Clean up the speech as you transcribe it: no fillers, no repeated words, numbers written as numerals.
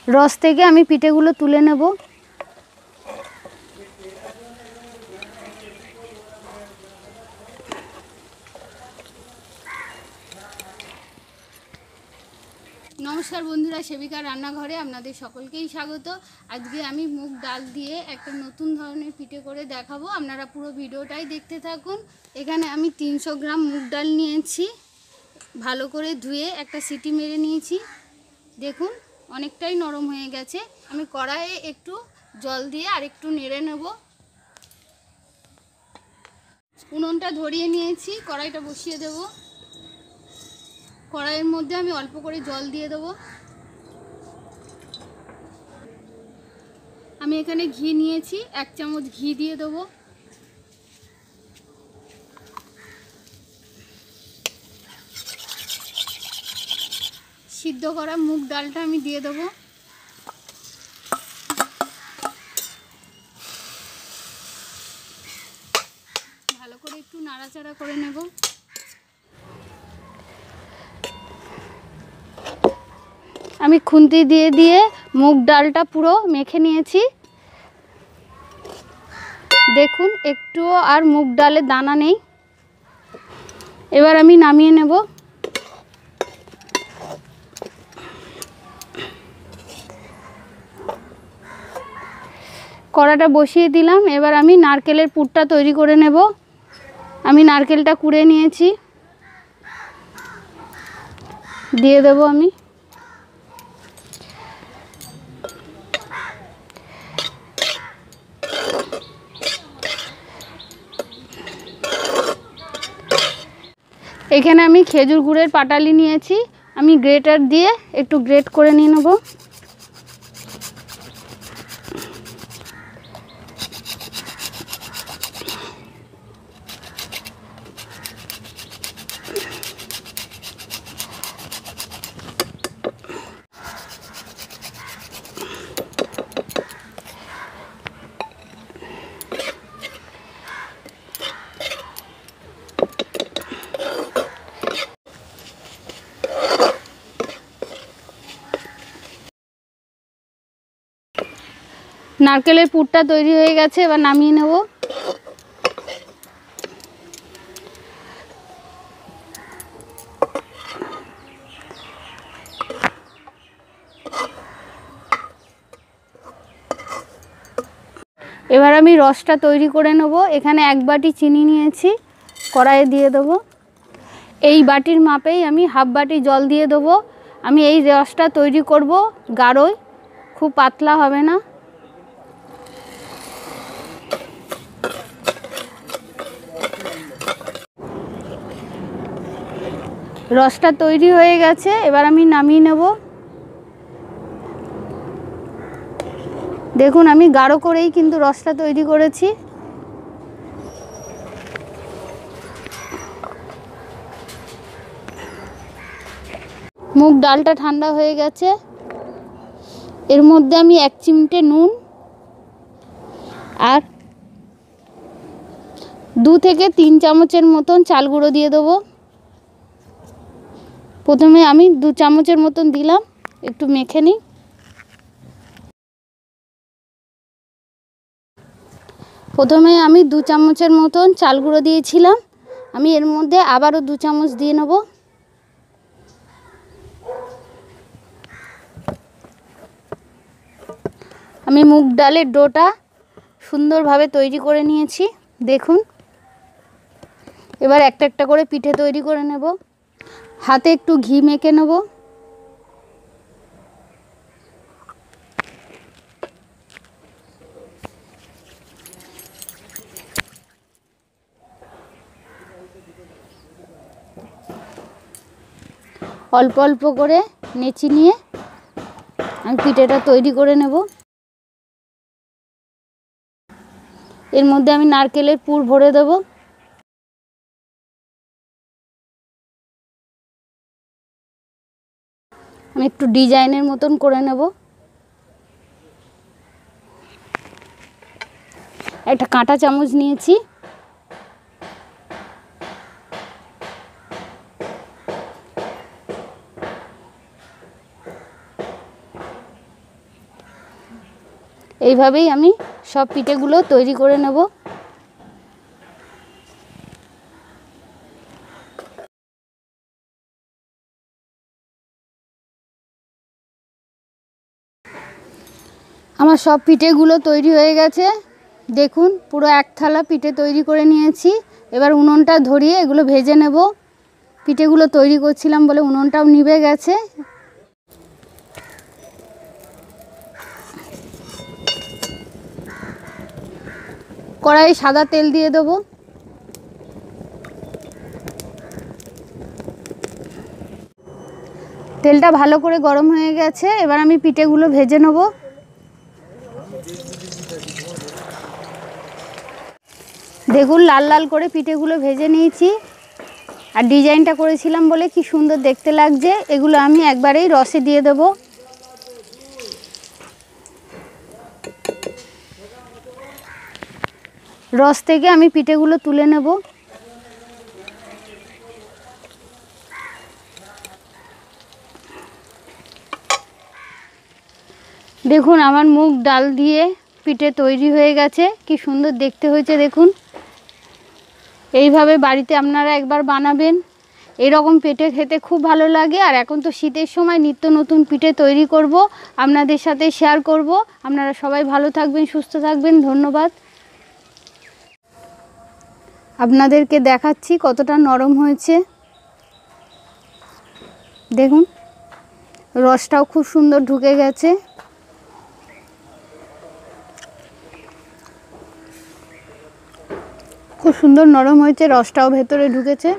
রস থেকে আমি পিঠেগুলো তুলে নেব। নমস্কার বন্ধুরা, সেবিকার রান্নাঘরে আপনাদের সকলকেই স্বাগত। আজকে আমি মুগ ডাল দিয়ে একটা নতুন ধরনের পিঠে করে দেখাবো, আপনারা পুরো ভিডিওটাই দেখতে থাকুন। এখানে আমি 300 গ্রাম মুগ ডাল নিয়েছি, ভালো করে ধুয়ে একটা সিটি মেরে নিয়েছি। দেখুন অনেকটাই নরম হয়ে গেছে। আমি কড়াইয়ে একটু জল দিয়ে আর একটু নেড়ে নেব। উনুনটা ধরিয়ে নিয়েছি, কড়াইটা বসিয়ে দেব। কড়াইয়ের মধ্যে আমি অল্প করে জল দিয়ে দেবো। আমি এখানে ঘি নিয়েছি, 1 চামচ ঘি দিয়ে দেবো। সিদ্ধ করা মুগ ডালটা আমি দিয়ে দেবো। ভালো করে একটু নাড়াচাড়া করে নেব। আমি খুন্তি দিয়ে দিয়ে মুগ ডালটা পুরো মেখে নিয়েছি। দেখুন একটুও আর মুগ ডালে দানা নেই। এবার আমি নামিয়ে নেব। কড়াটা বসিয়ে দিলাম। এবার আমি নারকেলের পুরটা তৈরি করে নেব। আমি নারকেলটা কুড়ে নিয়েছি, দিয়ে দেব আমি। এখানে আমি খেজুর গুড়ের পাটালি নিয়েছি, আমি গ্রেটার দিয়ে একটু গ্রেট করে নিয়ে নেব। নারকেলের পুরটা তৈরি হয়ে গেছে, এবার নামিয়ে নেব। এবার আমি রসটা তৈরি করে নেব। এখানে 1 বাটি চিনি নিয়েছি, কড়াইয়ে দিয়ে দেব। এই বাটির মাপেই আমি হাফ বাটি জল দিয়ে দেবো। আমি এই রসটা তৈরি করব গাঢ়ই, খুব পাতলা হবে না। রসটা তৈরি হয়ে গেছে, এবার আমি নামিয়ে নেব। দেখুন আমি গাঢ় করেই কিন্তু রসটা তৈরি করেছি। মুগ ডালটা ঠান্ডা হয়ে গেছে, এর মধ্যে আমি 1 চিমটে নুন আর 2 থেকে 3 চামচের মতন চাল গুঁড়ো দিয়ে দেবো। প্রথমে আমি 2 চামচের মতন দিলাম, একটু মেখে নিই। প্রথমে আমি 2 চামচের মতন চাল গুঁড়ো দিয়েছিলাম, আমি এর মধ্যে আবারও 2 চামচ দিয়ে নেব। আমি মুগ ডালের ডোটা সুন্দরভাবে তৈরি করে নিয়েছি, দেখুন। এবার একটা একটা করে পিঠে তৈরি করে নেব। হাতে একটু ঘি মেখে নেব। অল্প অল্প করে নেচি নিয়ে আমি পিঠেটা তৈরি করে নেব। এর মধ্যে আমি নারকেলের পুর ভরে দেব। আমি একটু ডিজাইনের মতন করে নেব। একটা কাঁটা চামচ নিয়েছি, এইভাবেই আমি সব পিঠেগুলো তৈরি করে নেব। আমার সব পিঠেগুলো তৈরি হয়ে গেছে। দেখুন পুরো এক থালা পিঠে তৈরি করে নিয়েছি। এবার উনুনটা ধরিয়ে এগুলো ভেজে নেব। পিঠেগুলো তৈরি করছিলাম বলে উনুনটাও নিভে গেছে। কড়াইয়ে সাদা তেল দিয়ে দেবো। তেলটা ভালো করে গরম হয়ে গেছে। এবার আমি পিঠেগুলো ভেজে নেব। দেখুন লাল লাল করে পিঠেগুলো ভেজে নিয়েছি। আর ডিজাইনটা করেছিলাম বলে কি সুন্দর দেখতে লাগছে। এগুলো আমি একবারেই রসে দিয়ে দেব। রস থেকে আমি পিঠেগুলো তুলে নেব। দেখুন আমার মুগ ডাল দিয়ে পিঠে তৈরি হয়ে গেছে। কি সুন্দর দেখতে হয়েছে দেখুন। এইভাবে বাড়িতে আপনারা একবার বানাবেন। এরকম পিঠে খেতে খুব ভালো লাগে। আর এখন তো শীতের সময় নিত্য নতুন পিঠে তৈরি করব, আপনাদের সাথে শেয়ার করব। আপনারা সবাই ভালো থাকবেন, সুস্থ থাকবেন। ধন্যবাদ। আপনাদেরকে দেখাচ্ছি কতটা নরম হয়েছে। দেখুন রসটাও খুব সুন্দর ঢুকে গেছে। খুব সুন্দর নরম হয়েছে, রসটাও ভেতরে ঢুকেছে।